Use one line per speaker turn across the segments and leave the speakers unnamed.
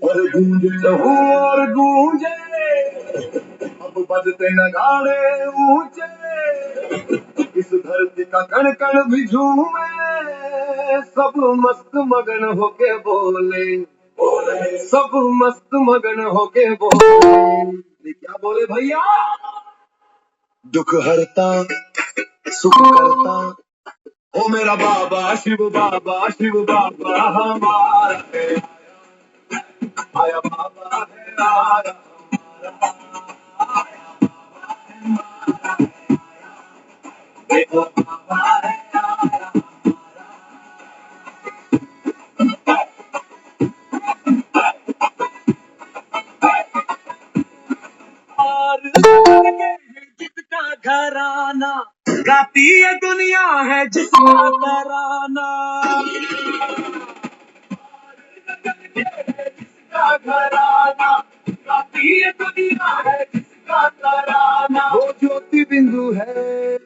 और गूंज लहू और गूंजे, अब बजते नगाड़े ऊंचे, इस धरती का कण कण भी झूमे, सब मस्त मगन होके बोले, सब मस्त मगन होके बोले। ये क्या बोले भैया? दुख हरता सुख करता, ओ मेरा बाबा शिव बाबा हमारा है, आया बाबा है आया। देखो बाबा है आया। और जिसका घराना गाती है दुनिया है जिसका तराना, जिसका घराना गाती है दुनिया है जिसका तराना। वो ज्योति बिंदु है,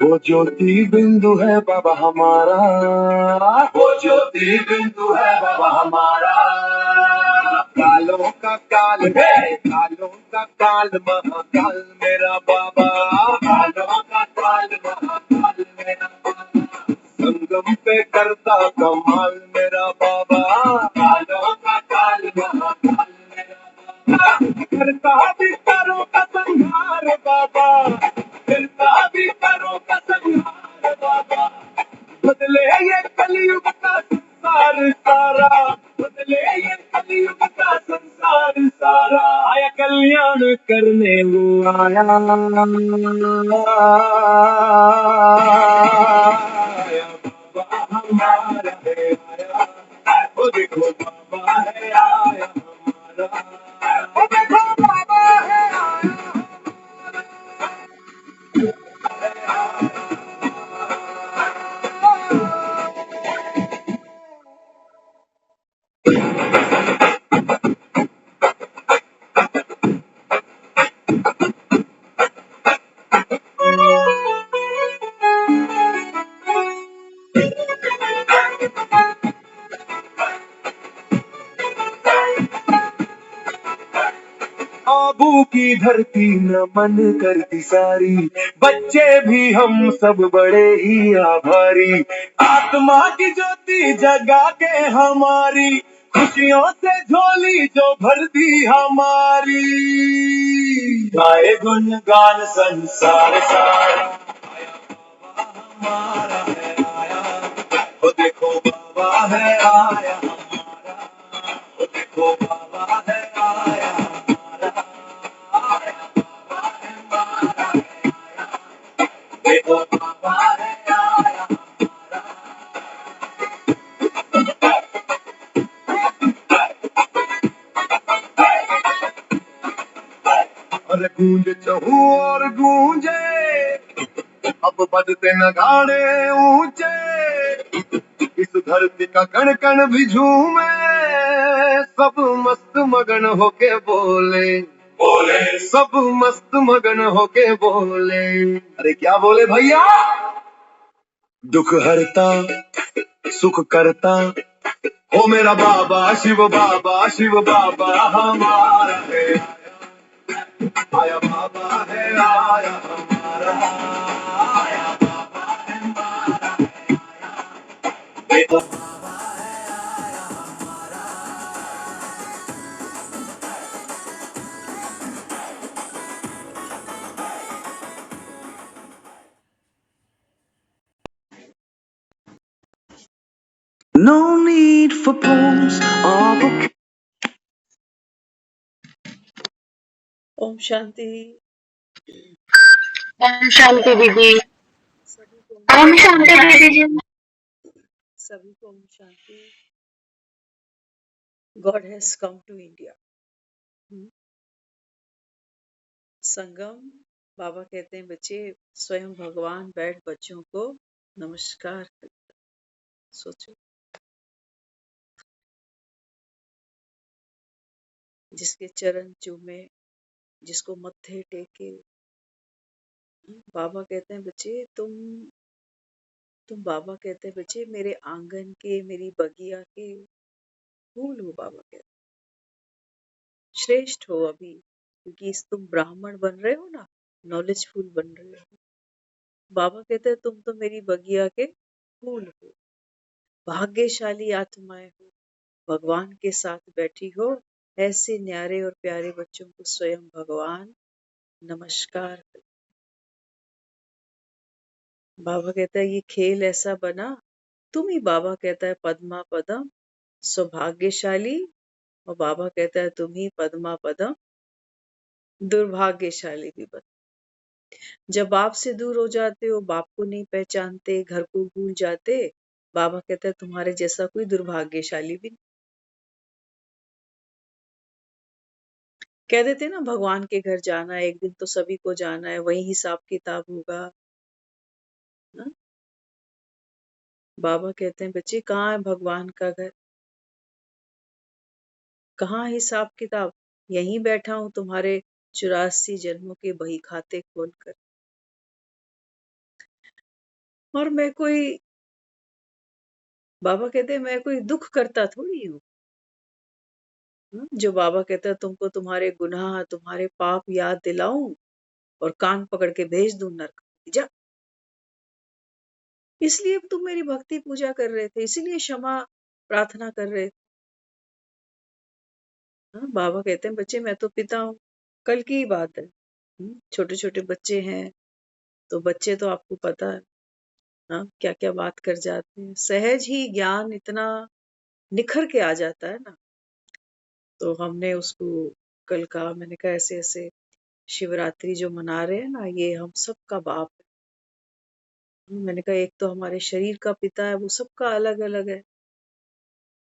वो ज्योति बिंदु है बाबा हमारा, वो ज्योति बिंदु है बाबा हमारा। कालों का काल है, कालों का काल महाकाल मेरा बाबा, कालों का काल महाकाल मेरा बाबा। संगम पे करता कमाल मेरा बाबा, कालों का काल महाकाल मेरा बाबा। करता भी करो का संहार बाबा, करता भी करो का संहार बाबा। बदले ये कलयुग का संसार सारा, बदले ये कलयुग का संसार सारा। आया कल्याण करने वो आया, बाबा हमारा है आया, वो देखो बाबा है आया हमारा, वो देखो बाबा है आया। आबू की धरती नमन करती सारी, बच्चे भी हम सब बड़े ही आभारी। आत्मा की ज्योति जगा के हमारी, खुशियों से झोली जो भर दी हमारी। गाए गुणगान संसार सारा, हमारा है आया, वो देखो बाबा है आया हमारा, वो देखो बाबा है आया हमारा, देखो बाबा है आया। और गूंज चहु और गूंजे, अब बजते नगाड़े ऊंचे, इस धरती का कण कण भी झूमे, सब मस्त मगन होके बोले, सब मस्त मगन होके बोले। अरे क्या बोले भैया? दुख हरता सुख करता, ओ मेरा बाबा शिव बाबा हमारा है, आया बाबा है आया हमारा, आया बाबा है हमारा, देखो No need for pause or book.
Om Shanti.
Om Shanti दीदी।
सभी को
ओम शांति दीदी जी।
सभी को ओम शांति। God has come to India. संगम बाबा कहते हैं बच्चे स्वयं भगवान बैठ बच्चों को नमस्कार करता। सोचो जिसके चरण चूमे, जिसको मत्थे टेके। बाबा कहते हैं बच्चे तुम बाबा कहते हैं बच्चे मेरे आंगन के, मेरी बगिया के फूल हो। बाबा कहते हैं श्रेष्ठ हो अभी, क्योंकि तुम ब्राह्मण बन रहे हो ना, नॉलेजफुल बन रहे हो। बाबा कहते हैं तुम तो मेरी बगिया के फूल हो, भाग्यशाली आत्माएं हो, भगवान के साथ बैठी हो। ऐसे न्यारे और प्यारे बच्चों को स्वयं भगवान नमस्कार करते। बाबा कहता है ये खेल ऐसा बना, तुम ही बाबा कहता है पद्मा पदम सौभाग्यशाली, और बाबा कहता है तुम ही पद्मा पदम दुर्भाग्यशाली भी बन। जब बाप से दूर हो जाते हो, बाप को नहीं पहचानते, घर को भूल जाते, बाबा कहता है तुम्हारे जैसा कोई दुर्भाग्यशाली भी नहीं। कह देते ना भगवान के घर जाना है, एक दिन तो सभी को जाना है, वही हिसाब किताब होगा ना। बाबा कहते हैं बच्चे कहाँ है भगवान का घर, कहाँ हिसाब किताब, यहीं बैठा हूं तुम्हारे 84 जन्मों के बही खाते खोलकर। और मैं कोई, बाबा कहते हैं मैं कोई दुख करता थोड़ी हूँ। जो बाबा कहता है तुमको तुम्हारे गुनाह, तुम्हारे पाप याद दिलाऊं और कान पकड़ के भेज दूं नरक जा। इसलिए तुम मेरी भक्ति पूजा कर रहे थे, इसीलिए क्षमा प्रार्थना कर रहे थे। बाबा कहते हैं बच्चे मैं तो पिता हूँ, कल की ही बात है। छोटे छोटे बच्चे हैं, तो बच्चे तो आपको पता है क्या क्या बात कर जाते हैं, सहज ही ज्ञान इतना निखर के आ जाता है ना। तो हमने उसको कल कहा, मैंने कहा ऐसे ऐसे शिवरात्रि जो मना रहे हैं ना, ये हम सबका बाप है। मैंने कहा एक तो हमारे शरीर का पिता है, वो सबका अलग अलग है,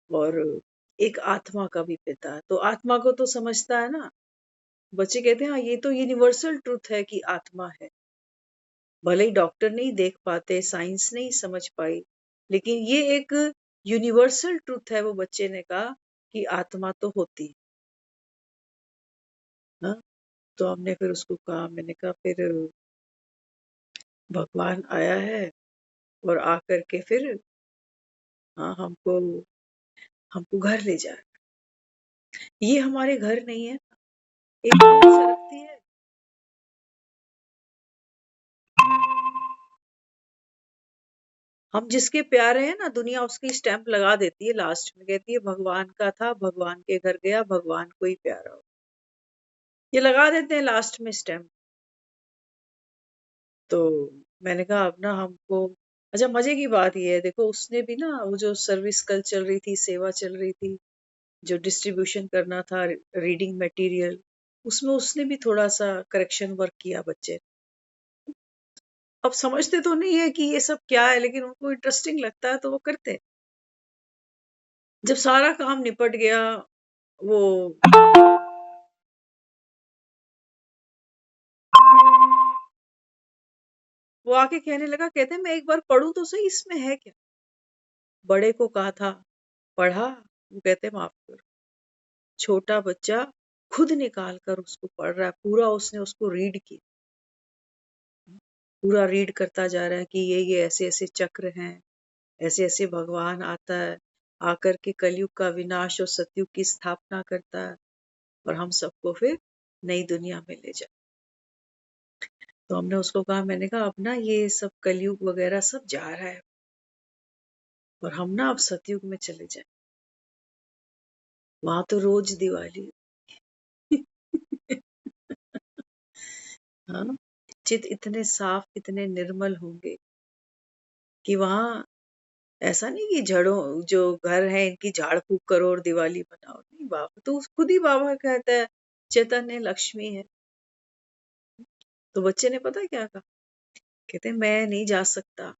और एक आत्मा का भी पिता है, तो आत्मा को तो समझता है ना। बच्चे कहते हैं हाँ ये तो यूनिवर्सल ट्रूथ है कि आत्मा है, भले ही डॉक्टर नहीं देख पाते, साइंस नहीं समझ पाई, लेकिन ये एक यूनिवर्सल ट्रूथ है। वो बच्चे ने कहा कि आत्मा तो होती है ना। तो हमने फिर उसको कहा, मैंने कहा फिर भगवान आया है और आकर के फिर हमको हमको घर ले जाए। ये हमारे घर नहीं है, एक सोच रखती है। हम जिसके प्यारे हैं ना, दुनिया उसकी स्टैंप लगा देती है, लास्ट में कहती है भगवान का था, भगवान के घर गया, भगवान को ही प्यारा हो, ये लगा देते हैं लास्ट में स्टैंप। तो मैंने कहा अब ना हमको, अच्छा मजे की बात ये है, देखो उसने भी ना वो जो सर्विस कल चल रही थी, सेवा चल रही थी, जो डिस्ट्रीब्यूशन करना था रीडिंग मटेरियल, उसमें उसने भी थोड़ा सा करेक्शन वर्क किया बच्चे। अब समझते तो नहीं है कि ये सब क्या है, लेकिन उनको इंटरेस्टिंग लगता है तो वो करते हैं। जब सारा काम निपट गया, वो वो आके कहने लगा, कहते मैं एक बार पढ़ूं तो सही इसमें है क्या। बड़े को कहा था, पढ़ा, वो कहते माफ करो। छोटा बच्चा खुद निकाल कर उसको पढ़ रहा है, पूरा उसने उसको रीड किया, पूरा रीड करता जा रहा है कि ये ऐसे ऐसे चक्र हैं, ऐसे ऐसे भगवान आता है, आकर के कलयुग का विनाश और सतयुग की स्थापना करता है, और हम सबको फिर नई दुनिया में ले जाए। तो हमने उसको कहा, मैंने कहा अब ना ये सब कलयुग वगैरह सब जा रहा है, और हम ना अब सतयुग में चले जाए, वहां तो रोज दिवाली। हाँ, चित इतने साफ इतने निर्मल होंगे कि वहां ऐसा नहीं कि जड़ों जो घर है इनकी झाड़ फूक करो और दिवाली बनाओ, नहीं। बाबा तो खुद ही बाबा कहता है चैतन्य लक्ष्मी है। तो बच्चे ने पता है क्या कहा, कहते मैं नहीं जा सकता।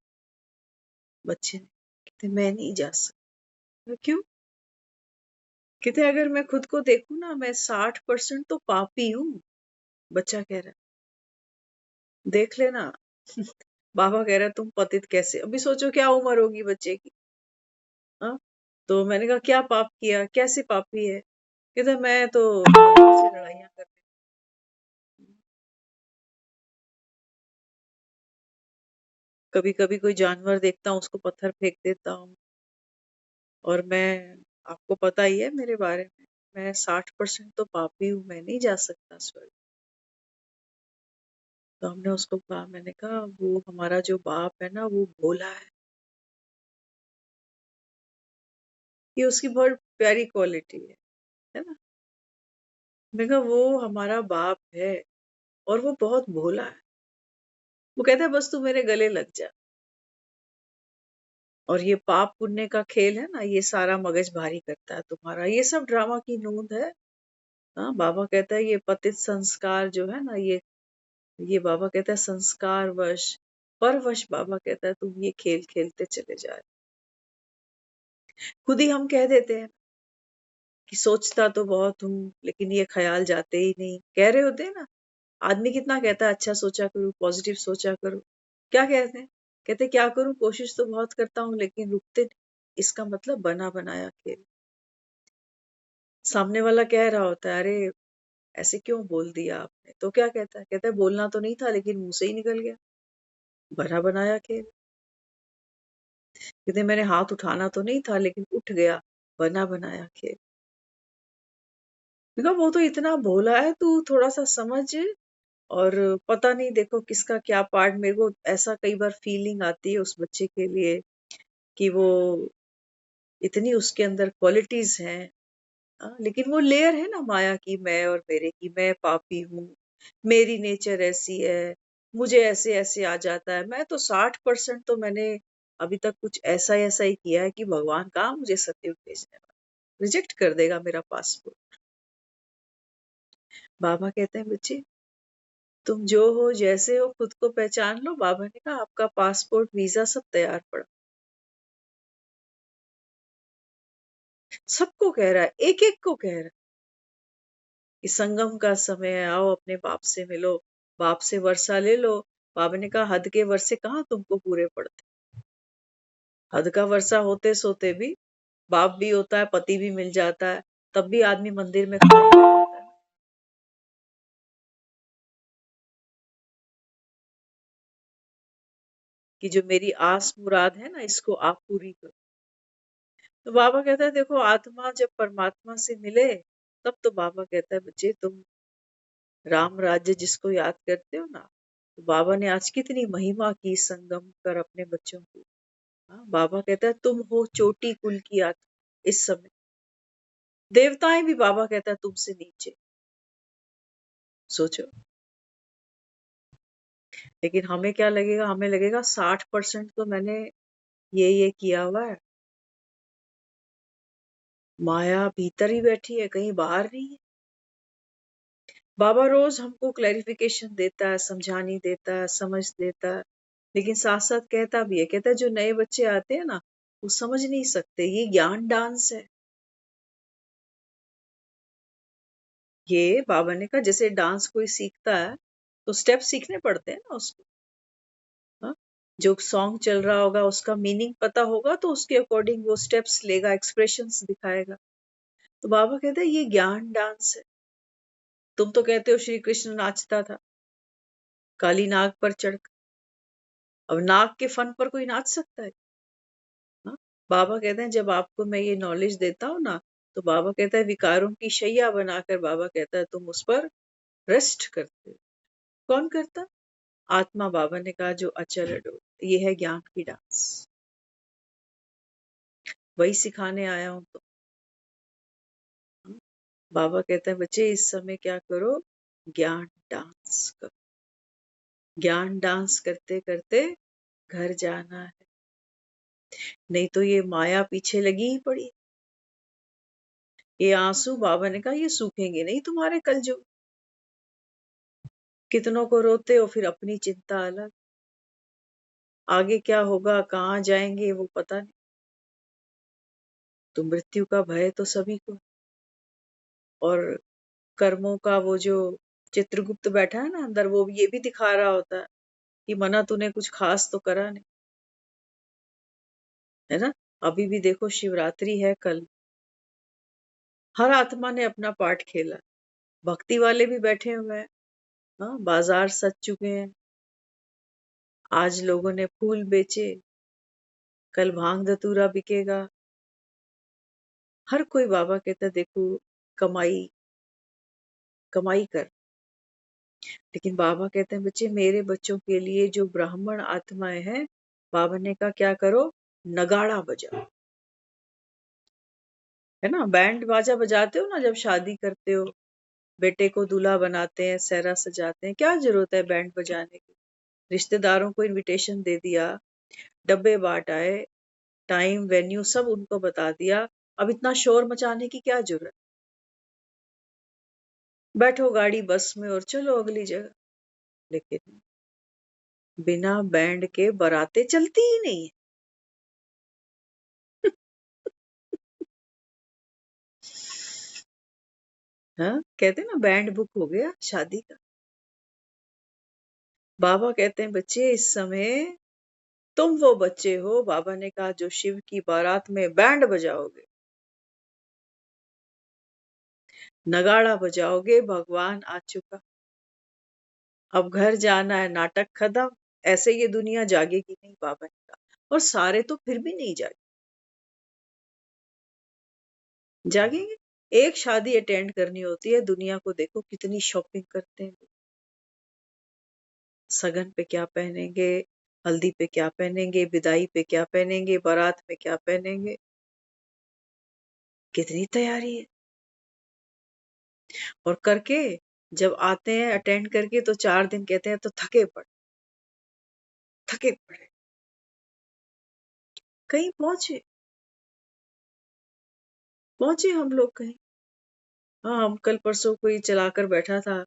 बच्चे ने कहते मैं नहीं जा सकता, क्यों। कहते अगर मैं खुद को देखूं ना, मैं 60% तो पापी हूँ। बच्चा कह रहा है देख लेना। बाबा कह रहा है तुम पतित कैसे, अभी सोचो क्या उम्र होगी बच्चे की। हाँ, तो मैंने कहा क्या पाप किया, कैसे पापी है। कहता मैं तो लोगों से लड़ाइयाँ कर लेती हूँ। कभी कभी कोई जानवर देखता हूँ उसको पत्थर फेंक देता हूँ। और मैं, आपको पता ही है मेरे बारे में, मैं 60% तो पापी हूँ, मैं नहीं जा सकता स्वर्ग। तो हमने उसको कहा, मैंने कहा वो हमारा जो बाप है ना वो भोला ये उसकी बहुत प्यारी क्वालिटी है ना। मैंने कहा वो हमारा बाप है और वो बहुत भोला है। वो कहता है बस तू मेरे गले लग जा। और ये पाप पुण्य का खेल है ना, ये सारा मगज भारी करता है तुम्हारा, ये सब ड्रामा की नूंद है। हाँ, बाबा कहता है ये पतित संस्कार जो है ना, ये बाबा कहता है संस्कार वश, परवश, बाबा कहता है तुम ये खेल खेलते चले जा रहे। खुद ही हम कह देते हैं कि सोचता तो बहुत हूँ लेकिन ये ख्याल जाते ही नहीं, कह रहे होते हैं ना। आदमी कितना कहता है अच्छा सोचा करो, पॉजिटिव सोचा करो, क्या कहते हैं, कहते क्या करूं, कोशिश तो बहुत करता हूँ लेकिन रुकते नहीं। इसका मतलब बना बनाया खेल। सामने वाला कह रहा होता है अरे ऐसे क्यों बोल दिया आपने, तो क्या कहता है, कहता है बोलना तो नहीं था लेकिन मुंह से ही निकल गया, बना बनाया खेल। कहते मैंने हाथ उठाना तो नहीं था लेकिन उठ गया, बना बनाया खेल। देखो वो तो इतना भोला है, तू थोड़ा सा समझ। और पता नहीं देखो किसका क्या पार्ट, मेरे को ऐसा कई बार फीलिंग आती है उस बच्चे के लिए कि वो इतनी उसके अंदर क्वालिटीज हैं। लेकिन वो लेयर है ना माया की, मैं और मेरे की, मैं पापी हूँ, मेरी नेचर ऐसी है, मुझे ऐसे ऐसे आ जाता है। मैं तो 60% तो मैंने अभी तक कुछ ऐसा ऐसा ही किया है कि भगवान कहाँ मुझे सत्युग भेजने वाला, रिजेक्ट कर देगा मेरा पासपोर्ट। बाबा कहते हैं बच्चे तुम जो हो जैसे हो खुद को पहचान लो। बाबा ने कहा आपका पासपोर्ट वीजा सब तैयार पड़ा। सबको कह रहा है, एक एक को कह रहा है कि संगम का समय है, आओ अपने बाप से मिलो, बाप से वर्षा ले लो। बाबा ने कहा हद के वर्षे कहाँ तुमको पूरे पड़ते, हद का वर्षा होते सोते भी बाप भी होता है, पति भी मिल जाता है, तब भी आदमी मंदिर में खड़ा ही रह जाता है। कि जो मेरी आस मुराद है ना इसको आप पूरी करो। तो बाबा कहता है देखो आत्मा जब परमात्मा से मिले तब तो बाबा कहता है बच्चे तुम राम राज्य जिसको याद करते हो ना, तो बाबा ने आज कितनी महिमा की संगम कर अपने बच्चों को। हाँ, बाबा कहता है तुम हो चोटी कुल की आत्मा इस समय, देवताएं भी बाबा कहता है तुमसे नीचे, सोचो। लेकिन हमें क्या लगेगा, हमें लगेगा 60% तो मैंने ये किया हुआ है, माया भीतर ही बैठी है कहीं बाहर नहीं है। बाबा रोज हमको क्लैरिफिकेशन देता है, समझानी देता है, समझ देता है, लेकिन साथ साथ कहता भी है, कहता है जो नए बच्चे आते हैं ना वो समझ नहीं सकते, ये ज्ञान डांस है। ये बाबा ने कहा जैसे डांस कोई सीखता है तो स्टेप सीखने पड़ते हैं ना उसको। हाँ? जो सॉन्ग चल रहा होगा उसका मीनिंग पता होगा तो उसके अकॉर्डिंग वो स्टेप्स लेगा, एक्सप्रेशंस दिखाएगा। तो बाबा कहते हैं ये ज्ञान डांस है। तुम तो कहते हो श्री कृष्ण नाचता था काली नाग पर चढ़, अब नाग के फन पर कोई नाच सकता है? हाँ? बाबा कहते हैं जब आपको मैं ये नॉलेज देता हूँ ना, तो बाबा कहता है विकारों की शैया बनाकर बाबा कहता है तुम उस पर रेस्ट करते हो। कौन करता? आत्मा। बाबा ने कहा जो अचल अडोल, ये है ज्ञान की डांस, वही सिखाने आया हूं तो। बाबा कहता है बच्चे इस समय क्या करो, ज्ञान डांस करो। ज्ञान डांस करते करते घर जाना है, नहीं तो ये माया पीछे लगी ही पड़ी। ये आंसू बाबा ने कहा ये सूखेंगे नहीं तुम्हारे कल जो, कितनों को रोते हो फिर अपनी चिंता अलग, आगे क्या होगा कहाँ जाएंगे वो पता नहीं। तो मृत्यु का भय तो सभी को, और कर्मों का वो जो चित्रगुप्त बैठा है ना अंदर, वो ये भी दिखा रहा होता है कि मना तूने कुछ खास तो करा नहीं, है ना। अभी भी देखो शिवरात्रि है कल, हर आत्मा ने अपना पार्ट खेला। भक्ति वाले भी बैठे हुए हैं, हाँ, बाजार सज चुके हैं। आज लोगों ने फूल बेचे, कल भांग धतूरा बिकेगा। हर कोई बाबा कहता है, देखो कमाई कमाई कर। लेकिन बाबा कहते हैं, बच्चे मेरे बच्चों के लिए जो ब्राह्मण आत्माएं हैं, बाबा ने कहा क्या करो, नगाड़ा बजाओ। है ना, बैंड बाजा बजाते हो ना जब शादी करते हो, बेटे को दूल्हा बनाते हैं, सेहरा सजाते हैं, क्या जरूरत है बैंड बजाने की। रिश्तेदारों को इनविटेशन दे दिया, डब्बे बांट आए, टाइम वेन्यू सब उनको बता दिया। अब इतना शोर मचाने की क्या जरूरत। बैठो गाड़ी बस में और चलो अगली जगह। लेकिन बिना बैंड के बारातें चलती ही नहीं है। हाँ, कहते हैं ना बैंड बुक हो गया शादी का। बाबा कहते हैं, बच्चे इस समय तुम वो बच्चे हो, बाबा ने कहा, जो शिव की बारात में बैंड बजाओगे, नगाड़ा बजाओगे। भगवान आ चुका, अब घर जाना है, नाटक खत्म। ऐसे ये दुनिया जागेगी नहीं, बाबा ने कहा। और सारे तो फिर भी नहीं जागेंगे। एक शादी अटेंड करनी होती है, दुनिया को देखो कितनी शॉपिंग करते हैं। सगन पे क्या पहनेंगे, हल्दी पे क्या पहनेंगे, विदाई पे क्या पहनेंगे, बारात में क्या पहनेंगे, कितनी तैयारी है। और करके जब आते हैं अटेंड करके तो 4 दिन कहते हैं तो थके पड़े। कहीं पहुंचे हम लोग कहीं। हाँ, हम कल परसों कोई चलाकर बैठा था,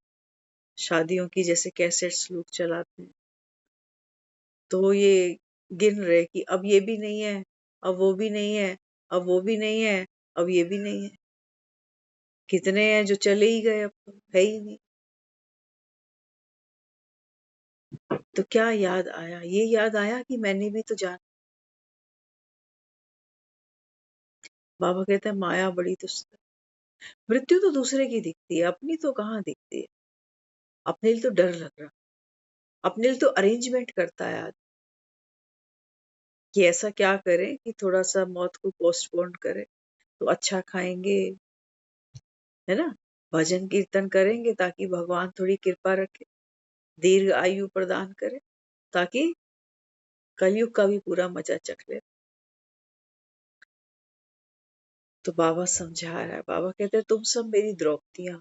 शादियों की जैसे कैसेट्स लोग चलाते हैं, तो ये गिन रहे कि अब ये भी नहीं है, अब वो भी नहीं है, अब वो भी नहीं है, अब ये भी नहीं है। कितने हैं जो चले ही गए, अब तो है ही नहीं। तो क्या याद आया, ये याद आया कि मैंने भी तो जाना। बाबा कहते हैं, माया बड़ी दुष्ट है। मृत्यु तो दूसरे की दिखती है, अपनी तो कहाँ दिखती है। अपने लिए तो डर लग रहा, अपने लिए तो अरेंजमेंट करता है आदमी कि ऐसा क्या करें कि थोड़ा सा मौत को पोस्टपोन करें, तो अच्छा खाएंगे, है ना, भजन कीर्तन करेंगे ताकि भगवान थोड़ी कृपा रखे, दीर्घ आयु प्रदान करे, ताकि कलयुग का भी पूरा मजा चख ले। तो बाबा समझा रहा है, बाबा कहते हैं, तुम सब मेरी द्रौपदियां।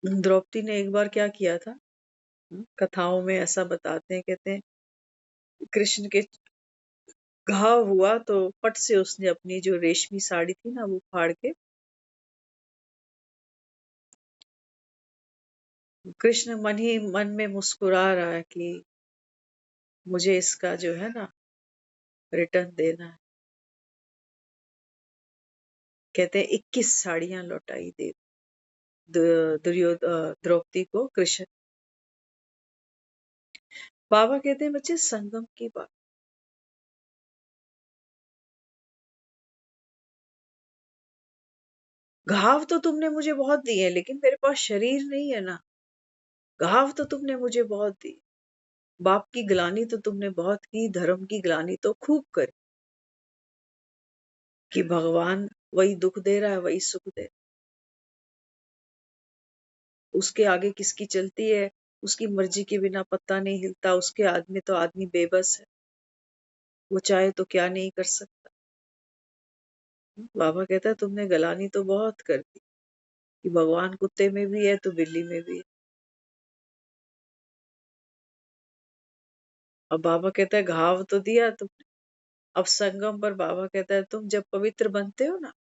द्रौपदी ने एक बार क्या किया था, कथाओं में ऐसा बताते हैं, कहते हैं कृष्ण के घाव हुआ तो फट से उसने अपनी जो रेशमी साड़ी थी ना वो फाड़ के, कृष्ण मन ही मन में मुस्कुरा रहा है कि मुझे इसका जो है ना रिटर्न देना है। कहते हैं 21 साड़ियां लौटाई दे द्रौपदी को कृष्ण। बाबा कहते हैं, बच्चे संगम की बात, घाव तो तुमने मुझे बहुत दिए लेकिन मेरे पास शरीर नहीं है ना। घाव तो तुमने मुझे बहुत दी, बाप की ग्लानी तो तुमने बहुत की, धर्म की ग्लानी तो खूब करी, कि भगवान वही दुख दे रहा है वही सुख दे, उसके आगे किसकी चलती है, उसकी मर्जी के बिना पत्ता नहीं हिलता, उसके आदमी तो आदमी बेबस है, वो चाहे तो क्या नहीं कर सकता। बाबा कहता है, तुमने गलानी तो बहुत कर दी, कि भगवान कुत्ते में भी है तो बिल्ली में भी है। अब बाबा कहता है, घाव तो दिया तुमने, अब संगम पर बाबा कहता है, तुम जब पवित्र बनते हो ना,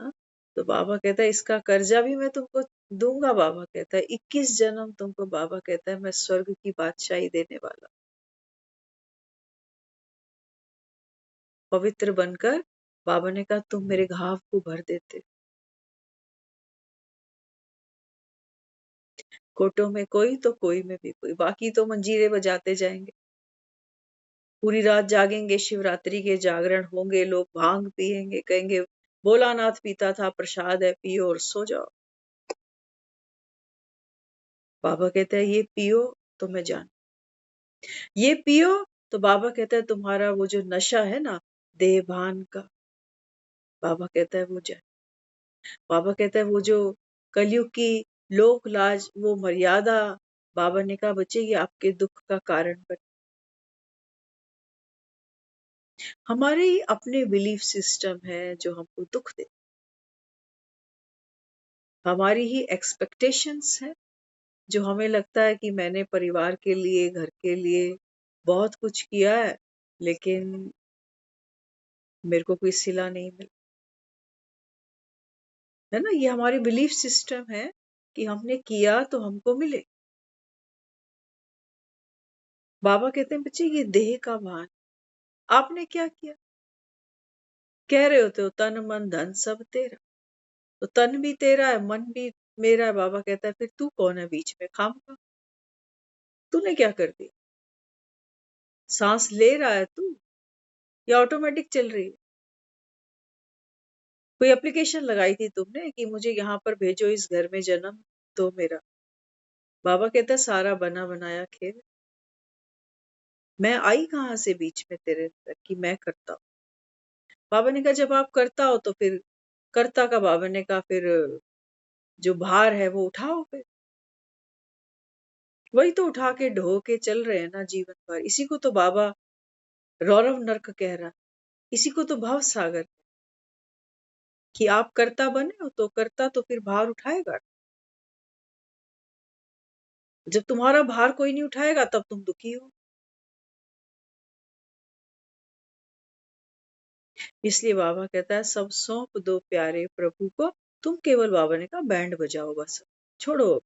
हाँ, तो बाबा कहता है इसका कर्जा भी मैं तुमको दूंगा। बाबा कहता है 21 जन्म तुमको, बाबा कहता है मैं स्वर्ग की बादशाही देने वाला, पवित्र बनकर। बाबा ने कहा, तुम मेरे घाव को भर देते, कोटों में कोई तो कोई में भी कोई, बाकी तो मंजीरे बजाते जाएंगे। पूरी रात जागेंगे, शिवरात्रि के जागरण होंगे, लोग भांग पिएंगे, कहेंगे भोलानाथ पीता था, प्रसाद है, पियो और सो जाओ। बाबा कहता है ये पियो तो मैं जान, ये पियो तो बाबा कहता है तुम्हारा वो जो नशा है ना देह भान का, बाबा कहता है वो जाए। बाबा कहता है वो जो कलयुग की लोक लाज, वो मर्यादा, बाबा ने कहा बच्चे ये आपके दुख का कारण बन। हमारे ही अपने बिलीफ सिस्टम है जो हमको दुख दे, हमारी ही एक्सपेक्टेशंस है जो हमें लगता है कि मैंने परिवार के लिए, घर के लिए बहुत कुछ किया है, लेकिन मेरे को कोई सिला नहीं मिला, है ना। ये हमारी बिलीफ सिस्टम है कि हमने किया तो हमको मिले। बाबा कहते हैं बच्चे ये देह का भान, आपने क्या किया? कह रहे होते हो तन मन धन सब तेरा, तो तन भी तेरा है, मन भी मेरा है। बाबा कहता है फिर तू कौन है बीच में खामखा, तूने क्या कर दिया? सांस ले रहा है तू या ऑटोमेटिक चल रही है? कोई एप्लीकेशन लगाई थी तुमने कि मुझे यहाँ पर भेजो, इस घर में जन्म दो मेरा? बाबा कहता है सारा बना बनाया खेल, मैं आई कहाँ से बीच में तेरे अंदर कि मैं करता हूँ? बाबा ने कहा जब आप करता हो तो फिर कर्ता का, बाबा ने कहा फिर जो भार है वो उठाओ, फिर वही तो उठा के ढो के चल रहे हैं ना जीवन भर। इसी को तो बाबा रौरव नर्क कह रहा है, इसी को तो भव सागर, कि आप कर्ता बने हो तो कर्ता तो फिर भार उठाएगा। जब तुम्हारा भार कोई नहीं उठाएगा तब तुम दुखी हो। इसलिए बाबा कहता है सब सौंप दो प्यारे प्रभु को, तुम केवल, बाबा ने कहा बैंड बजाओ, बस छोड़ो,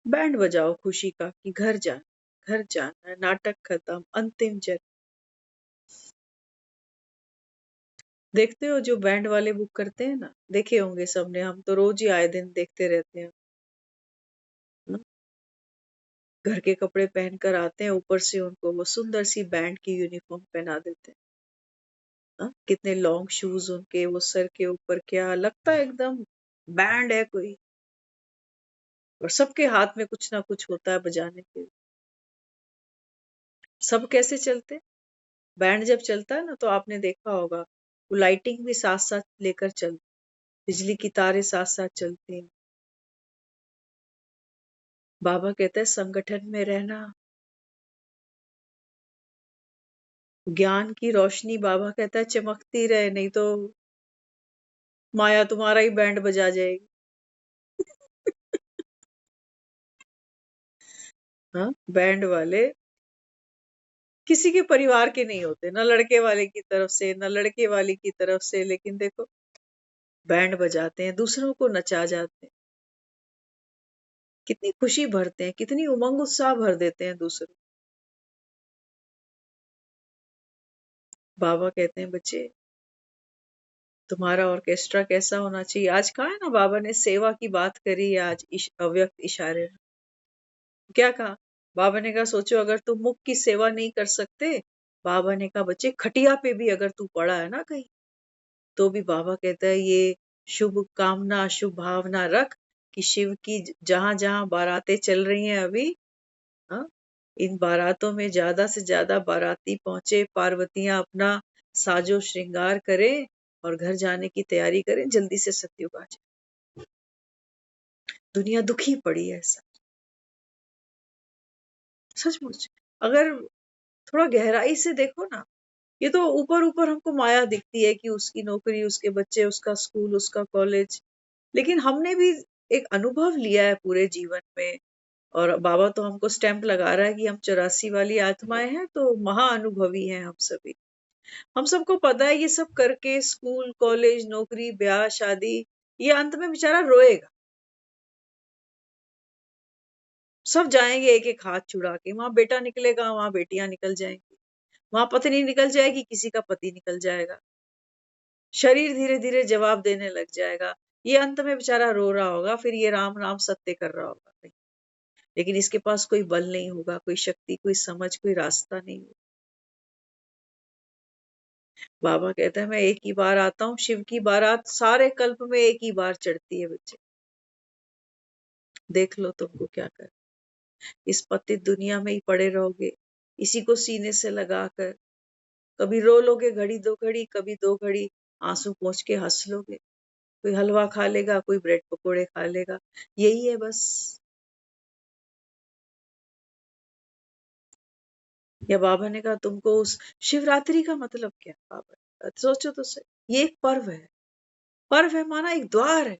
बैंड बजाओ खुशी का कि घर जाना, घर जाना है, नाटक खत्म, अंतिम जन्म। देखते हो जो बैंड वाले बुक करते हैं ना, देखे होंगे सबने, हम तो रोज ही आए दिन देखते रहते हैं ना? घर के कपड़े पहनकर आते हैं, ऊपर से उनको वो सुंदर सी बैंड की यूनिफॉर्म पहना देते हैं ना? कितने लॉन्ग शूज उनके, वो सर के ऊपर क्या लगता है एकदम बैंड है कोई, और सबके हाथ में कुछ ना कुछ होता है बजाने के लिए। सब कैसे चलते? बैंड जब चलता है ना तो आपने देखा होगा वो लाइटिंग भी साथ साथ लेकर चलती, बिजली की तारें साथ साथ चलती हैं। बाबा कहते हैं संगठन में रहना, ज्ञान की रोशनी, बाबा कहता है चमकती रहे, नहीं तो माया तुम्हारा ही बैंड बजा जाएगी। हाँ, बैंड वाले किसी के परिवार के नहीं होते, ना लड़के वाले की तरफ से ना लड़के वाली की तरफ से, लेकिन देखो बैंड बजाते हैं, दूसरों को नचा जाते हैं, कितनी खुशी भरते हैं, कितनी उमंग उत्साह भर देते हैं दूसरों। बाबा कहते हैं बच्चे तुम्हारा ऑर्केस्ट्रा कैसा होना चाहिए। आज कहा है ना बाबा ने सेवा की बात करी है, आज अव्यक्त इशारे में क्या कहा? बाबा ने कहा सोचो अगर तुम मुख की सेवा नहीं कर सकते, बाबा ने कहा बच्चे खटिया पे भी अगर तू पड़ा है ना कहीं, तो भी बाबा कहता है ये शुभ कामना, शुभ भावना रख कि शिव की जहां जहां बारातें चल रही हैं अभी, हाँ, इन बारातों में ज्यादा से ज्यादा बाराती पहुंचे, पार्वतियां अपना साजो श्रृंगार करें और घर जाने की तैयारी करें, जल्दी से सतयुग आ जाए। दुनिया दुखी पड़ी है ऐसा, सचमुच। अगर थोड़ा गहराई से देखो ना, ये तो ऊपर ऊपर हमको माया दिखती है कि उसकी नौकरी, उसके बच्चे, उसका स्कूल, उसका कॉलेज, लेकिन हमने भी एक अनुभव लिया है पूरे जीवन में, और बाबा तो हमको स्टैंप लगा रहा है कि हम 84 वाली आत्माएं हैं, तो महाअनुभवी हैं हम सभी। हम सबको पता है ये सब करके स्कूल, कॉलेज, नौकरी, ब्याह, शादी, ये अंत में बेचारा रोएगा। सब जाएंगे एक एक हाथ छुड़ा के, वहां बेटा निकलेगा, वहां बेटियां निकल जाएंगी, वहां पत्नी निकल जाएगी, किसी का पति निकल जाएगा, शरीर धीरे धीरे जवाब देने लग जाएगा। ये अंत में बेचारा रो रहा होगा, फिर ये राम राम सत्य कर रहा होगा। लेकिन इसके पास कोई बल नहीं होगा, कोई शक्ति, कोई समझ, कोई रास्ता नहीं होगा। बाबा कहता है मैं एक ही बार आता हूँ, शिव की बारात सारे कल्प में एक ही बार चढ़ती है बच्चे। देख लो तुमको क्या कर, इस पतित दुनिया में ही पड़े रहोगे, इसी को सीने से लगाकर। कभी रो लोगे घड़ी दो घड़ी, कभी 2 घड़ी आंसू पोंछ के हंस लोगे। कोई हलवा खा लेगा, कोई ब्रेड पकोड़े खा लेगा, यही है बस। या बाबा ने कहा तुमको उस शिवरात्रि का मतलब क्या? बाबा सोचो तो सही, ये एक पर्व है। पर्व है माना एक द्वार है।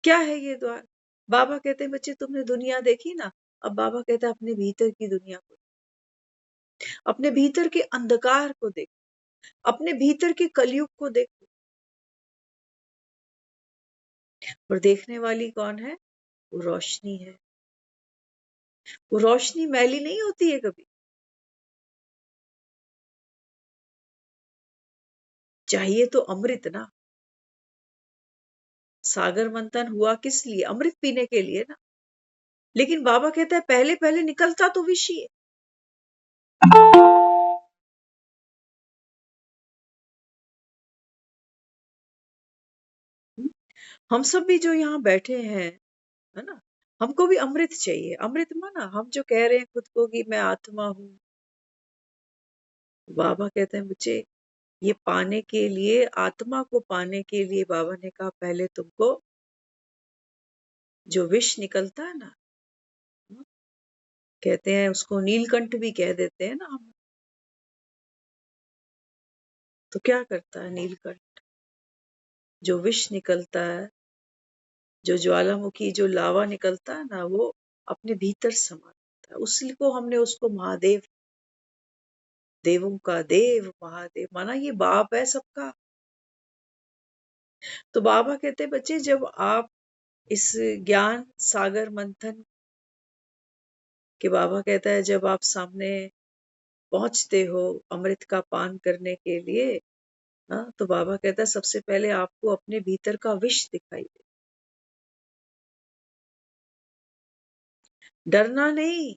क्या है ये द्वार? बाबा कहते हैं बच्चे तुमने दुनिया देखी ना, अब बाबा कहता है अपने भीतर की दुनिया को, अपने भीतर के अंधकार को देखो, अपने भीतर के कलयुग को देखो। और देखने वाली कौन है? वो रोशनी है। वो रोशनी मैली नहीं होती है कभी। चाहिए तो अमृत ना। सागर मंथन हुआ किस लिए? अमृत पीने के लिए ना। लेकिन बाबा कहता है पहले पहले निकलता तो विष ही है। हम सब भी जो यहाँ बैठे हैं, है ना, हमको भी अमृत चाहिए। अमृत माना हम जो कह रहे हैं खुद को कि मैं आत्मा हूँ, बाबा कहते हैं बच्चे ये पाने के लिए, आत्मा को पाने के लिए बाबा ने कहा पहले तुमको जो विष निकलता है ना, कहते हैं उसको नीलकंठ भी कह देते हैं ना हम। तो क्या करता है नीलकंठ? जो विष निकलता है, जो ज्वालामुखी, जो लावा निकलता है ना, वो अपने भीतर समाता है। उसी को हमने उसको महादेव, देवों का देव महादेव माना। ये बाप है सबका। तो बाबा कहते हैं बच्चे जब आप इस ज्ञान सागर मंथन के, बाबा कहता है जब आप सामने पहुंचते हो अमृत का पान करने के लिए, हाँ, तो बाबा कहता है सबसे पहले आपको अपने भीतर का विष दिखाई दे। डरना नहीं,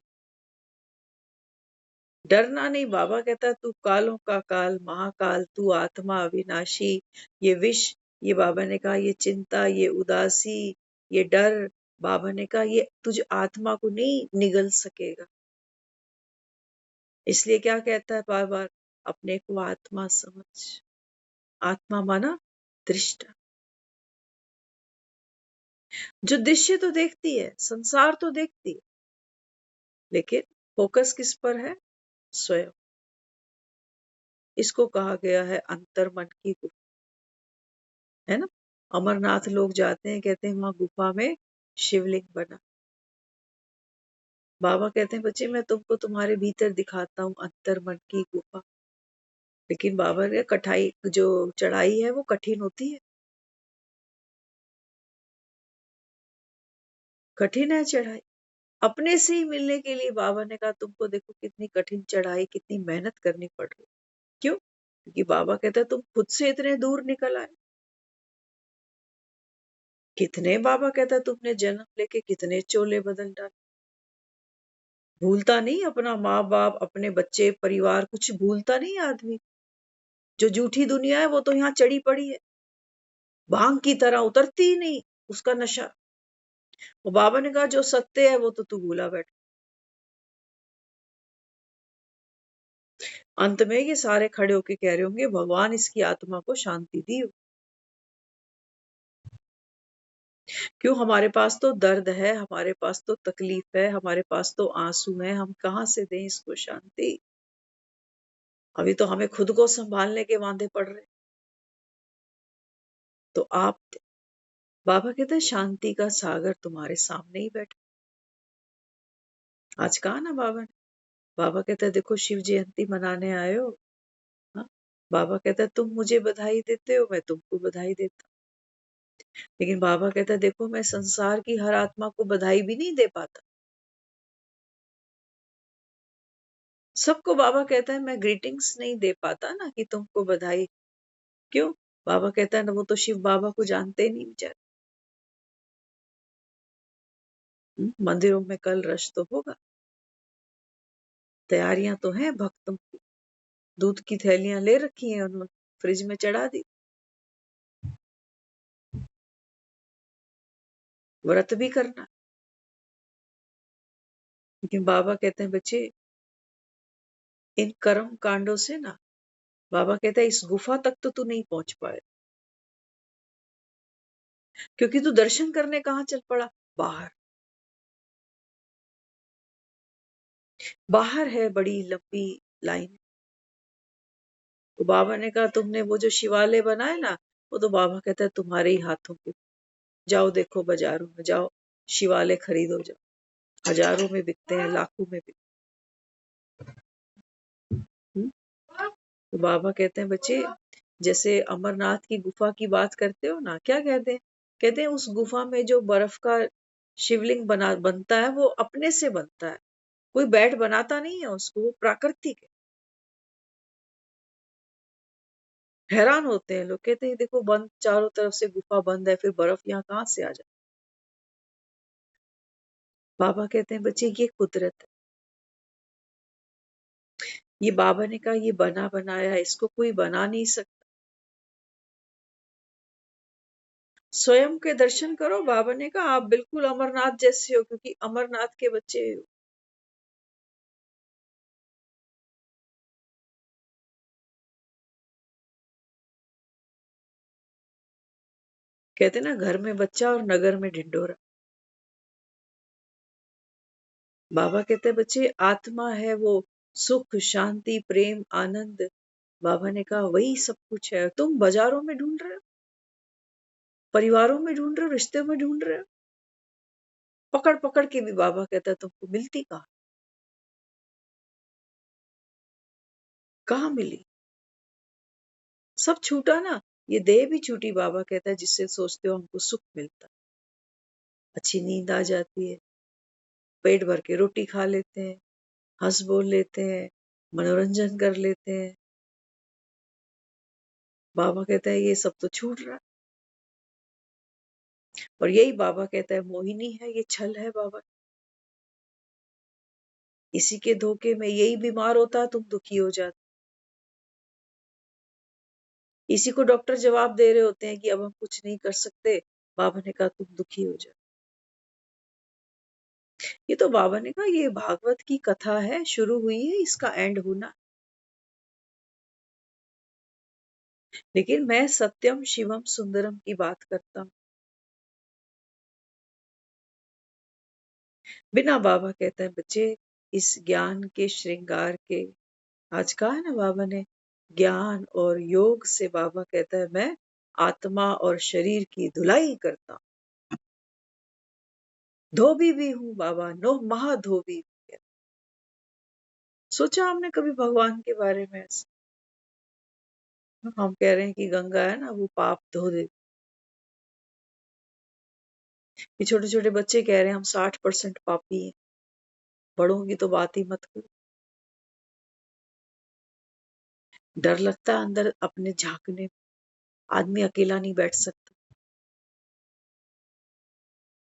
डरना नहीं। बाबा कहता है तू कालों का काल महाकाल, तू आत्मा अविनाशी। ये विष, ये बाबा ने कहा ये चिंता, ये उदासी, ये डर, बाबा ने कहा ये तुझ आत्मा को नहीं निगल सकेगा। इसलिए क्या कहता है बार बार, अपने को आत्मा समझ। आत्मा माना दृष्टा, जो दृश्य तो देखती है, संसार तो देखती है, लेकिन फोकस किस पर है? स्वयं। इसको कहा गया है अंतर्मन की गुफा, है ना। अमरनाथ लोग जाते हैं, कहते हैं वहां गुफा में शिवलिंग बना। बाबा कहते हैं बच्चे मैं तुमको तुम्हारे भीतर दिखाता हूँ अंतर्मन की गुफा। लेकिन बाबा ने कठाई, जो चढ़ाई है वो कठिन होती है, कठिन है चढ़ाई। अपने से ही मिलने के लिए बाबा ने कहा तुमको देखो कितनी कठिन चढ़ाई, कितनी मेहनत करनी पड़ रही। क्यों? क्योंकि बाबा कहता है तुम खुद से इतने दूर निकल आए। कितने, बाबा कहता है तुमने जन्म लेके कितने चोले बदल डाले। भूलता नहीं अपना माँ बाप, अपने बच्चे, परिवार, कुछ भूलता नहीं आदमी। जो झूठी दुनिया है वो तो यहाँ चढ़ी पड़ी है, भांग की तरह उतरती ही नहीं उसका नशा। वो बाबा ने कहा जो सत्य है वो तो तू भूला बैठ। अंत में ये सारे खड़े होके कह रहे होंगे भगवान इसकी आत्मा को शांति दी हो। क्यों? हमारे पास तो दर्द है, हमारे पास तो तकलीफ है, हमारे पास तो आंसू है, हम कहाँ से दें इसको शांति? अभी तो हमें खुद को संभालने के वांदे पड़ रहे। तो आप, बाबा कहते हैं शांति का सागर तुम्हारे सामने ही बैठा। आज कहा ना बाबा ने, बाबा कहता है देखो शिव जयंती मनाने आए हो, हाँ? बाबा कहता है तुम मुझे बधाई देते हो, मैं तुमको बधाई देता हूँ। लेकिन बाबा कहता है देखो मैं संसार की हर आत्मा को बधाई भी नहीं दे पाता। सबको बाबा कहता है मैं ग्रीटिंग्स नहीं दे पाता ना कि तुमको बधाई। क्यों? बाबा कहता है ना वो तो शिव बाबा को जानते ही नहीं बेचारे। मंदिरों में कल रश तो होगा, तैयारियां तो हैं भक्तों की, दूध की थैलियां ले रखी हैं उन्होंने, फ्रिज में चढ़ा दी, व्रत भी करना। लेकिन बाबा कहते हैं बच्चे, इन कर्म कांडों से ना, बाबा कहता है इस गुफा तक तो तू नहीं पहुंच पाए, क्योंकि तू दर्शन करने कहाँ चल पड़ा, बाहर। बाहर है बड़ी लंबी लाइन। तो बाबा ने कहा तुमने वो जो शिवालय बनाए ना, वो तो बाबा कहता है तुम्हारे ही हाथों के, जाओ देखो बाजारों में, जाओ शिवालय खरीदो, जाओ, हजारों में बिकते हैं, लाखों में बिकते हैं। तो बाबा कहते हैं बच्चे, जैसे अमरनाथ की गुफा की बात करते हो ना, क्या कहते हैं, कहते हैं उस गुफा में जो बर्फ का शिवलिंग बनता है वो अपने से बनता है, कोई बैठ बनाता नहीं है उसको, वो प्राकृतिक है। हैरान होते हैं लोग, कहते हैं देखो बंद, चारों तरफ से गुफा बंद है, फिर बर्फ यहाँ कहाँ से आ जाए। बाबा कहते हैं बच्चे ये कुदरत है, ये बाबा ने कहा ये बना बनाया है, इसको कोई बना नहीं सकता। स्वयं के दर्शन करो, बाबा ने कहा आप बिल्कुल अमरनाथ जैसे हो, क्योंकि अमरनाथ के बच्चे हो। कहते ना घर में बच्चा और नगर में ढिंढोरा। बाबा कहते हैं बच्चे आत्मा है वो सुख शांति प्रेम आनंद, बाबा ने कहा वही सब कुछ है, तुम बाजारों में ढूंढ रहे हो, परिवारों में ढूंढ रहे हो, रिश्ते में ढूंढ रहे हो, पकड़ पकड़ के भी बाबा कहता है तुमको मिलती कहाँ मिली, सब छूटा ना, ये देह भी छूटी, बाबा कहता है जिससे सोचते हो हमको सुख मिलता, अच्छी नींद आ जाती है, पेट भर के रोटी खा लेते हैं, हंस बोल लेते हैं, मनोरंजन कर लेते हैं। बाबा कहता है ये सब तो छूट रहा है। और यही बाबा कहता है मोहिनी है, ये छल है बाबा, इसी के धोखे में यही बीमार होता, तुम दुखी हो जाते, इसी को डॉक्टर जवाब दे रहे होते हैं कि अब हम कुछ नहीं कर सकते, बाबा ने कहा तुम दुखी हो जाओ। ये तो बाबा ने कहा ये भागवत की कथा है, शुरू हुई है, इसका एंड होना। लेकिन मैं सत्यम शिवम सुंदरम की बात करता हूँ, बिना बाबा कहता है बच्चे इस ज्ञान के श्रृंगार के, आज कहा है ना बाबा ने, ज्ञान और योग से बाबा कहता है मैं आत्मा और शरीर की धुलाई करता हूं, धोबी भी हूं बाबा, नो महाधोबी हूं। सोचा हमने कभी भगवान के बारे में ऐसा, हम कह रहे हैं कि गंगा है ना वो पाप धो दे, ये छोटे छोटे बच्चे कह रहे हैं हम 60% पापी हैं, बड़ों की तो बात ही मत करो। डर लगता है अंदर अपने झांकने, आदमी अकेला नहीं बैठ सकता,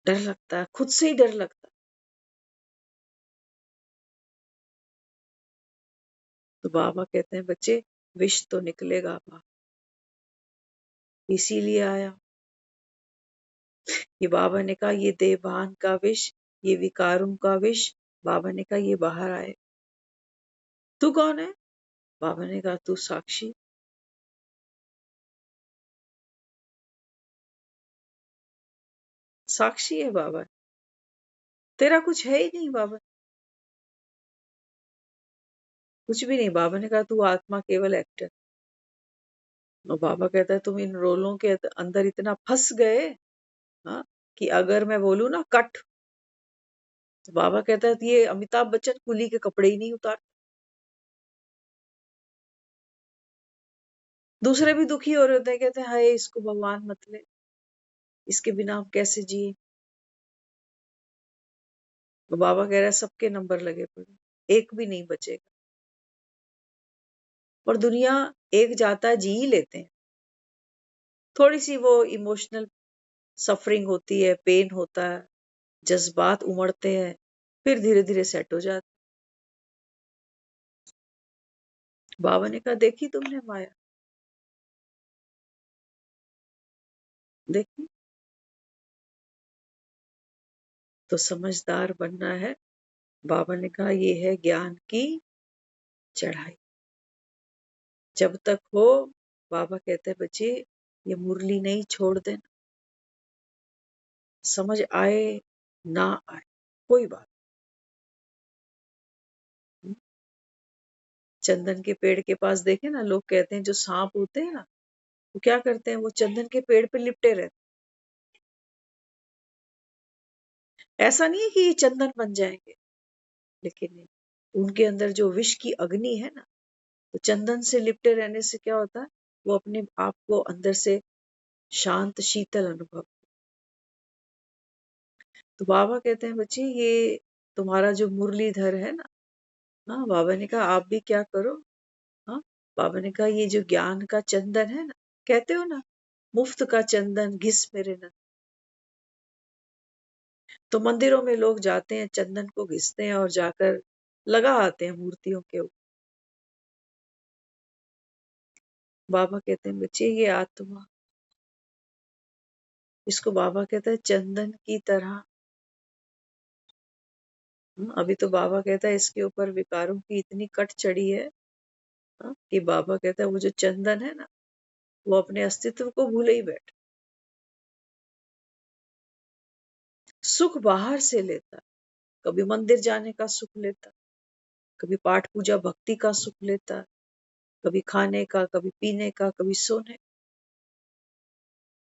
डर लगता है, खुद से ही डर लगता है। तो बाबा कहते हैं बच्चे विष तो निकलेगा बाबा, इसीलिए आया। ये बाबा ने कहा ये देवान का विष, ये विकारों का विष, बाबा ने कहा ये बाहर आए। तू कौन है, बाबा ने कहा तू साक्षी, साक्षी है बाबा, तेरा कुछ है ही नहीं बाबा, कुछ भी नहीं। बाबा ने कहा तू आत्मा केवल एक्टर। और बाबा कहता है तुम इन रोलों के अंदर इतना फंस गए, हाँ, कि अगर मैं बोलूं ना कट, तो बाबा कहता है ये अमिताभ बच्चन कुली के कपड़े ही नहीं उतार, दूसरे भी दुखी हो रहे होते हैं, कहते हैं हाय इसको भगवान मत ले, इसके बिना हम कैसे जिए। तो बाबा कह रहा है सबके नंबर लगे पड़े, एक भी नहीं बचेगा। और दुनिया एक जाता है जी ही लेते हैं, थोड़ी सी वो इमोशनल सफरिंग होती है, पेन होता है, जज्बात उमड़ते हैं, फिर धीरे धीरे सेट हो जाते। बाबा ने कहा देखी तुमने माया, देखी। तो समझदार बनना है। बाबा ने कहा ये है ज्ञान की चढ़ाई। जब तक हो, बाबा कहते हैं बच्चे ये मुरली नहीं छोड़ देना, समझ आए ना आए कोई बात नहीं। चंदन के पेड़ के पास देखे ना, लोग कहते हैं जो सांप होते हैं ना, वो क्या करते हैं, वो चंदन के पेड़ पे लिपटे रहते। ऐसा नहीं है कि ये चंदन बन जाएंगे, लेकिन उनके अंदर जो विष की अग्नि है ना, तो चंदन से लिपटे रहने से क्या होता है, वो अपने आप को अंदर से शांत शीतल अनुभव। तो बाबा कहते हैं बच्चे ये तुम्हारा जो मुरलीधर है ना, हाँ बाबा ने कहा आप भी क्या करो। हाँ, बाबा ने कहा ये जो ज्ञान का चंदन है ना, कहते हो ना मुफ्त का चंदन घिस मेरे न। तो मंदिरों में लोग जाते हैं, चंदन को घिसते हैं और जाकर लगा आते हैं मूर्तियों के ऊपर। बाबा कहते हैं बच्चे ये आत्मा, इसको बाबा कहता है चंदन की तरह। अभी तो बाबा कहता है इसके ऊपर विकारों की इतनी कट चढ़ी है, कि बाबा कहता है वो जो चंदन है ना, वो अपने अस्तित्व को भूले ही बैठे। सुख बाहर से लेता, कभी मंदिर जाने का सुख लेता, कभी पाठ पूजा भक्ति का सुख लेता, कभी खाने का, कभी पीने का, कभी सोने।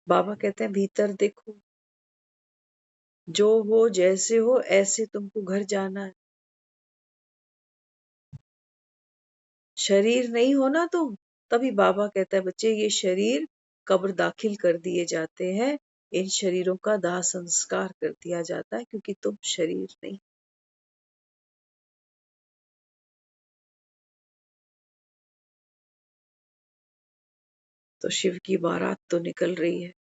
बाबा कहते हैं भीतर देखो, जो हो जैसे हो ऐसे तुमको घर जाना है। शरीर नहीं होना तुम, तभी बाबा कहता है बच्चे ये शरीर कब्र दाखिल कर दिए जाते हैं, इन शरीरों का दाह संस्कार कर दिया जाता है, क्योंकि तुम शरीर नहीं। तो शिव की बारात तो निकल रही है।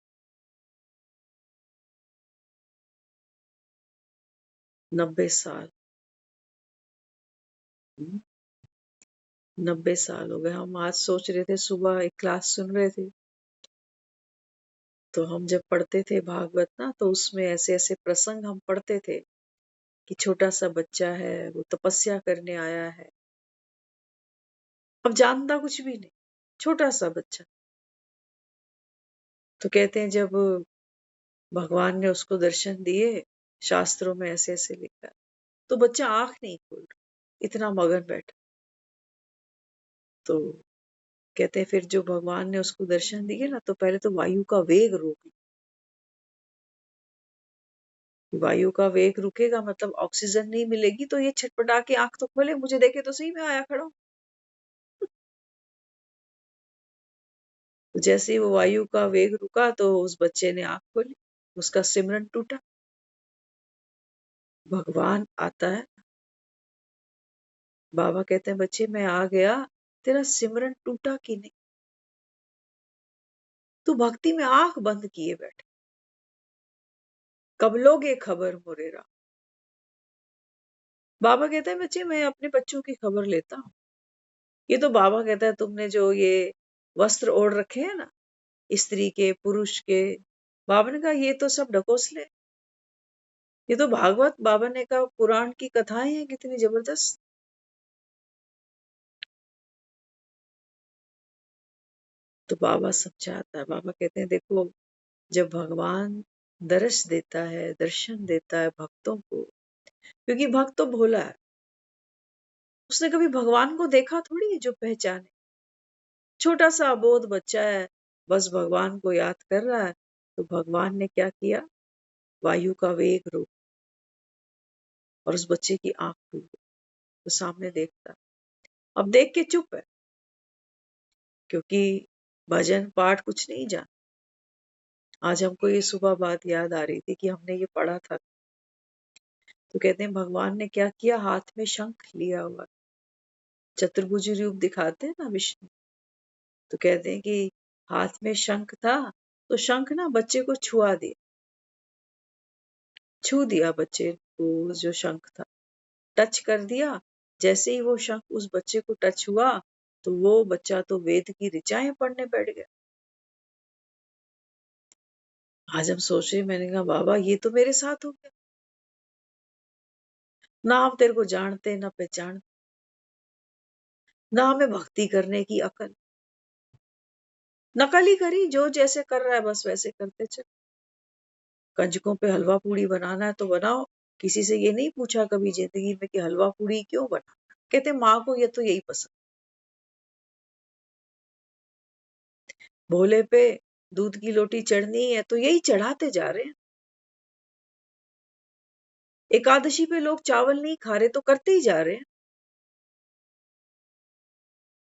90 साल, 90 साल हो गए। हम आज सोच रहे थे, सुबह एक क्लास सुन रहे थे, तो हम जब पढ़ते थे भागवत ना, तो उसमें ऐसे ऐसे प्रसंग हम पढ़ते थे कि छोटा सा बच्चा है, वो तपस्या करने आया है, अब जानता कुछ भी नहीं, छोटा सा बच्चा। तो कहते हैं जब भगवान ने उसको दर्शन दिए, शास्त्रों में ऐसे ऐसे लिखा है, तो बच्चा आंख नहीं खोल रहा, इतना मगन बैठा। तो कहते हैं फिर जो भगवान ने उसको दर्शन दिए ना, तो पहले तो वायु का वेग रोक लिया। वायु का वेग रुकेगा मतलब ऑक्सीजन नहीं मिलेगी, तो ये छटपटा के आंख तो खोले, मुझे देखे तो सही में आया खड़ा हूं। तो जैसे ही वो वायु का वेग रुका, तो उस बच्चे ने आंख खोली, उसका सिमरन टूटा। भगवान आता है, बाबा कहते हैं बच्चे मैं आ गया, तेरा सिमरन टूटा कि नहीं, तू भक्ति में आंख बंद किए बैठे, कब लोगे खबर मोरेरा। बाबा कहते हैं बच्चे मैं अपने बच्चों की खबर लेता हूँ। ये तो बाबा कहता है तुमने जो ये वस्त्र ओढ़ रखे हैं ना, स्त्री के पुरुष के, बाबा ने कहा ये तो सब ढकोसले, ये तो भागवत, बाबा ने कहा पुराण की कथाएं हैं कितनी जबरदस्त। तो बाबा समझाता है, बाबा कहते हैं देखो जब भगवान दर्श देता है, दर्शन देता है भक्तों को, क्योंकि भक्त तो भोला है, उसने कभी भगवान को देखा थोड़ी है जो पहचाने। छोटा सा अबोध बच्चा है, बस भगवान को याद कर रहा है। तो भगवान ने क्या किया, वायु का वेग रोक, और उस बच्चे की आंख खुल गई, तो सामने देखता, अब देख के चुप है, क्योंकि भजन पाठ कुछ नहीं जान। आज हमको ये सुबह बात याद आ रही थी कि हमने ये पढ़ा था। तो कहते हैं भगवान ने क्या किया, हाथ में शंख लिया हुआ, चतुर्भुज रूप दिखाते हैं ना विष्णु। तो कहते हैं कि हाथ में शंख था, तो शंख ना बच्चे को छुआ दिया, छू दिया बच्चे को जो शंख था, टच कर दिया। जैसे ही वो शंख उस बच्चे को टच हुआ तो वो बच्चा तो वेद की ऋचाएं पढ़ने बैठ गया। आज हम सोच रहे, मैंने कहा बाबा ये तो मेरे साथ हो गया, ना हम तेरे को जानते ना पहचानते, ना हमें भक्ति करने की अकल, नकल ही करी, जो जैसे कर रहा है बस वैसे करते चल। कंजकों पे हलवा पूड़ी बनाना है तो बनाओ, किसी से ये नहीं पूछा कभी जिंदगी में कि हलवा पूड़ी क्यों बना, कहते माँ को ये तो यही पसंद। भोले पे दूध की लोटी चढ़नी है तो यही चढ़ाते जा रहे हैं। एकादशी पे लोग चावल नहीं खा रहे तो करते ही जा रहे हैं।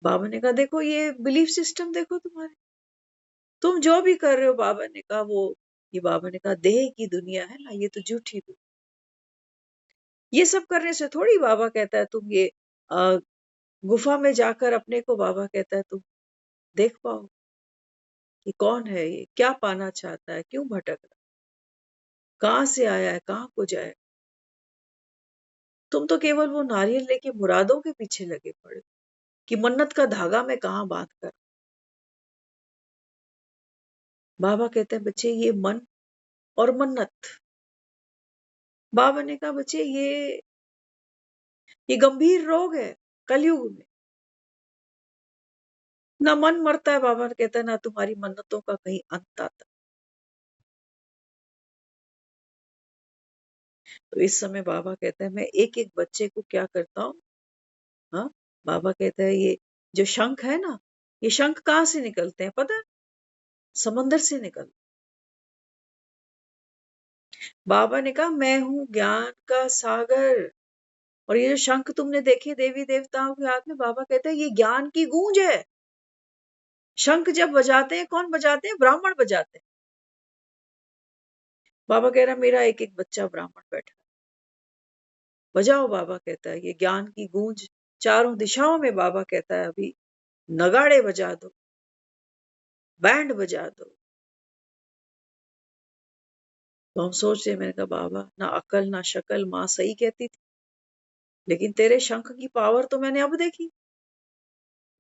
बाबा ने कहा देखो ये बिलीफ सिस्टम देखो तुम्हारे, तुम जो भी कर रहे हो, बाबा ने कहा वो, ये बाबा ने कहा देह की दुनिया है ना, ये तो झूठी दुनिया। ये सब करने से थोड़ी बाबा कहता है तुम ये गुफा में जाकर अपने को, बाबा कहता है तुम देख पाओ कि कौन है ये, क्या पाना चाहता है, क्यों भटक रहा, कहाँ से आया है, कहाँ को जाए। तुम तो केवल वो नारियल लेके मुरादों के पीछे लगे पड़े कि मन्नत का धागा मैं कहाँ बांध कर। बाबा कहते हैं बच्चे ये मन और मन्नत, बाबा ने कहा बच्चे ये गंभीर रोग है कलयुग में। ना मन मरता है, बाबा कहता है, ना तुम्हारी मन्नतों का कहीं अंत आता। तो इस समय बाबा कहता है मैं एक एक बच्चे को क्या करता हूँ। हाँ, बाबा कहता है ये जो शंख है ना, ये शंख कहाँ से निकलते हैं पता है? समंदर से निकल। बाबा ने कहा मैं हूं ज्ञान का सागर, और ये जो शंख तुमने देखे देवी देवताओं के हाथ में, बाबा कहते हैं ये ज्ञान की गूंज है। शंख जब बजाते हैं, कौन बजाते हैं? ब्राह्मण बजाते हैं। बाबा कह रहा मेरा एक एक बच्चा ब्राह्मण बैठा है, बजाओ। बाबा कहता है ये ज्ञान की गूंज चारों दिशाओं में, बाबा कहता है अभी नगाड़े बजा दो, बैंड बजा दो। तो हम सोच रहे, मैंने कहा बाबा ना अकल ना शकल, माँ सही कहती थी, लेकिन तेरे शंख की पावर तो मैंने अब देखी।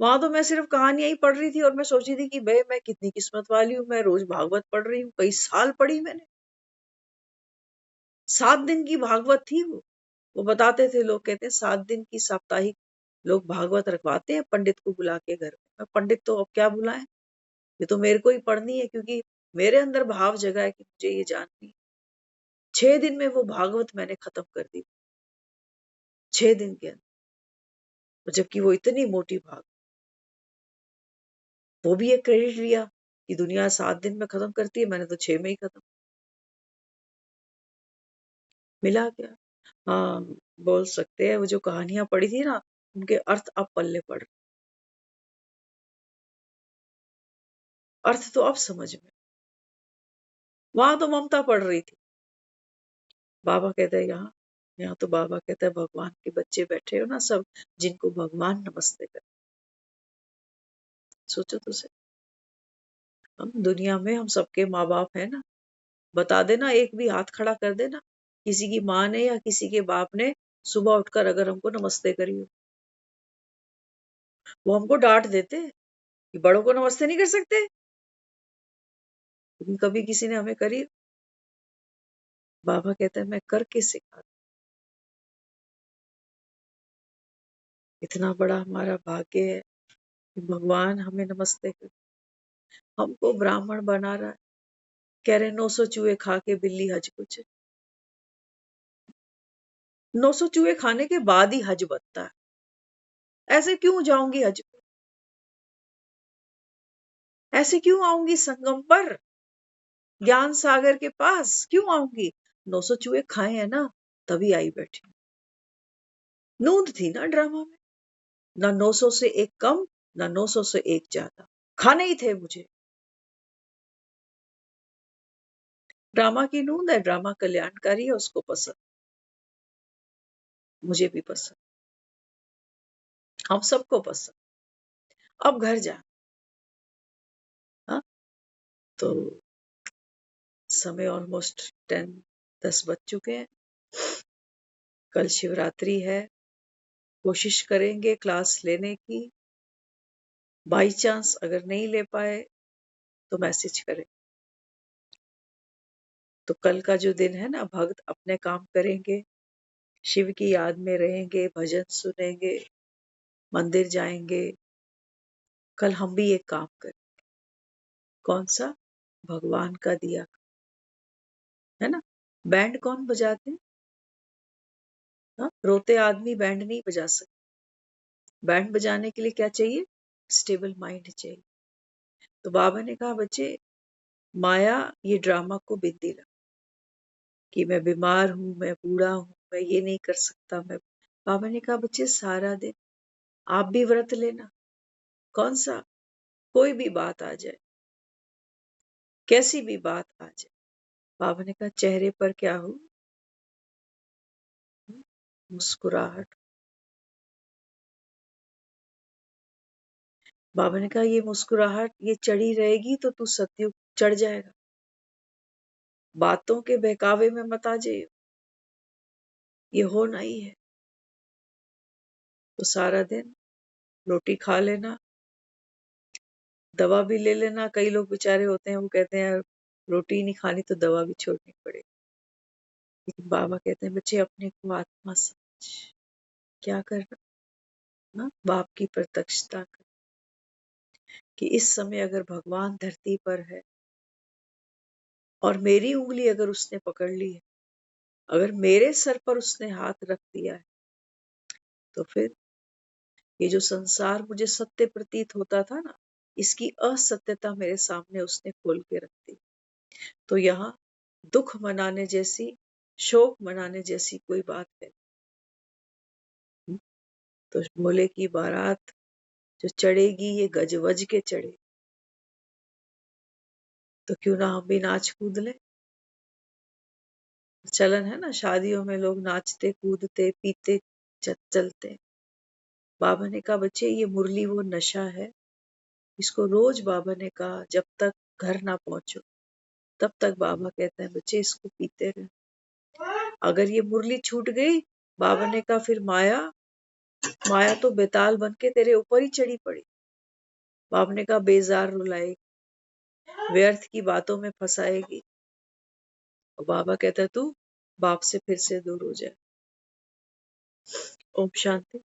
वहां तो मैं सिर्फ कहानियां ही पढ़ रही थी और मैं सोच रही थी कि भाई मैं कितनी किस्मत वाली हूँ, मैं रोज भागवत पढ़ रही हूँ, कई साल पढ़ी मैंने। 7 दिन की भागवत थी वो बताते थे, लोग कहते हैं 7 दिन की साप्ताहिक लोग भागवत रखवाते हैं पंडित को बुला के घर में। मैं पंडित तो अब क्या बुलाएं, ये तो मेरे को ही पढ़नी है, क्योंकि मेरे अंदर भाव जगा है कि मुझे ये जाननी है। 6 दिन में वो भागवत मैंने खत्म कर दी, 6 दिन के अंदर। जबकि वो इतनी मोटी भाग, वो भी एक क्रेडिट लिया कि दुनिया 7 दिन में खत्म करती है, मैंने तो 6 में ही खत्म। मिला क्या? हाँ, बोल सकते हैं वो जो कहानियां पढ़ी थी ना, उनके अर्थ अब पल्ले पड़ रहे। अर्थ तो अब समझ में। वहां तो ममता पड़ रही थी। बाबा कहते हैं यहाँ, यहाँ तो बाबा कहता है भगवान के बच्चे बैठे हो ना सब, जिनको भगवान नमस्ते कर। सोचो तो सही, हम दुनिया में हम सबके माँ बाप है ना, बता देना, एक भी हाथ खड़ा कर देना किसी की माँ ने या किसी के बाप ने सुबह उठकर अगर हमको नमस्ते करी हो। वो हमको डांट देते कि बड़ों को नमस्ते नहीं कर सकते, लेकिन कभी किसी ने हमें करी? बाबा कहता है मैं करके सिखा। इतना बड़ा हमारा भाग्य है कि भगवान हमें नमस्ते कर, हमको ब्राह्मण बना रहा है। कह रहे 900 चूहे खा के बिल्ली हज को चली। 900 चूहे खाने के बाद ही हज बनता है। ऐसे क्यों जाऊंगी हज पे, ऐसे क्यों आऊंगी संगम पर, ज्ञान सागर के पास क्यों आऊंगी? 900 चूहे खाए हैं ना, तभी आई बैठी। नूंद थी ना ड्रामा में, ना 900 से एक कम, ना 900 से एक ज्यादा, खाने ही थे मुझे। ड्रामा की नूंद है, ड्रामा कल्याणकारी है, उसको पसंद, मुझे भी पसंद, हम सबको पसंद। अब घर जा। हाँ, तो समय ऑलमोस्ट 10 10 बज चुके हैं। कल शिवरात्रि है, कोशिश करेंगे क्लास लेने की। बाई चांस अगर नहीं ले पाए तो मैसेज करें। तो कल का जो दिन है ना, भक्त अपने काम करेंगे, शिव की याद में रहेंगे, भजन सुनेंगे, मंदिर जाएंगे। कल हम भी एक काम करें। कौन सा? भगवान का दिया, है ना। बैंड कौन बजाते हैं? हाँ? रोते आदमी बैंड नहीं बजा सकते। बैंड बजाने के लिए क्या चाहिए? स्टेबल माइंड चाहिए। तो बाबा ने कहा बच्चे, माया ये ड्रामा को बिंदी लगा कि मैं बीमार हूं, मैं बूढ़ा हूं, मैं ये नहीं कर सकता। मैं बाबा ने कहा बच्चे, सारा दिन आप भी व्रत लेना। कौन सा? कोई भी बात आ जाए, कैसी भी बात आ जाए। बाबा ने कहा चेहरे पर क्या हो? मुस्कुराहट। बाबा ने कहा ये मुस्कुराहट ये चढ़ी रहेगी तो तू सतयुग चढ़ जाएगा। बातों के बहकावे में मत आ जाइए, ये होना ही है। तो सारा दिन रोटी खा लेना, दवा भी ले लेना। कई लोग बेचारे होते हैं, वो कहते हैं रोटी नहीं खानी तो दवा भी छोड़नी पड़ेगी। लेकिन बाबा कहते हैं बच्चे, अपने को आत्मा समझ। क्या करना ना, बाप की प्रत्यक्षता कर कि इस समय अगर भगवान धरती पर है और मेरी उंगली अगर उसने पकड़ ली है, अगर मेरे सर पर उसने हाथ रख दिया है, तो फिर ये जो संसार मुझे सत्य प्रतीत होता था ना, इसकी असत्यता मेरे सामने उसने खोल के रख दी। तो यहाँ दुख मनाने जैसी, शोक मनाने जैसी कोई बात है। तो भोले की बारात जो चढ़ेगी ये गजवज के चढ़े, तो क्यों ना हम भी नाच कूद ले। चलन है ना, शादियों में लोग नाचते कूदते पीते चलते। बाबा ने कहा बच्चे, ये मुरली वो नशा है, इसको रोज बाबा ने कहा जब तक घर ना पहुंचो तब तक बाबा कहते हैं बच्चे इसको पीते रहे। अगर ये मुरली छूट गई, बाबा ने कहा फिर माया, माया तो बेताल बन के तेरे ऊपर ही चढ़ी पड़ी। बाबा ने कहा बेजार रुलाएगी, व्यर्थ की बातों में फंसाएगी। और बाबा कहता है तू बाप से फिर से दूर हो जाए। ओम शांति।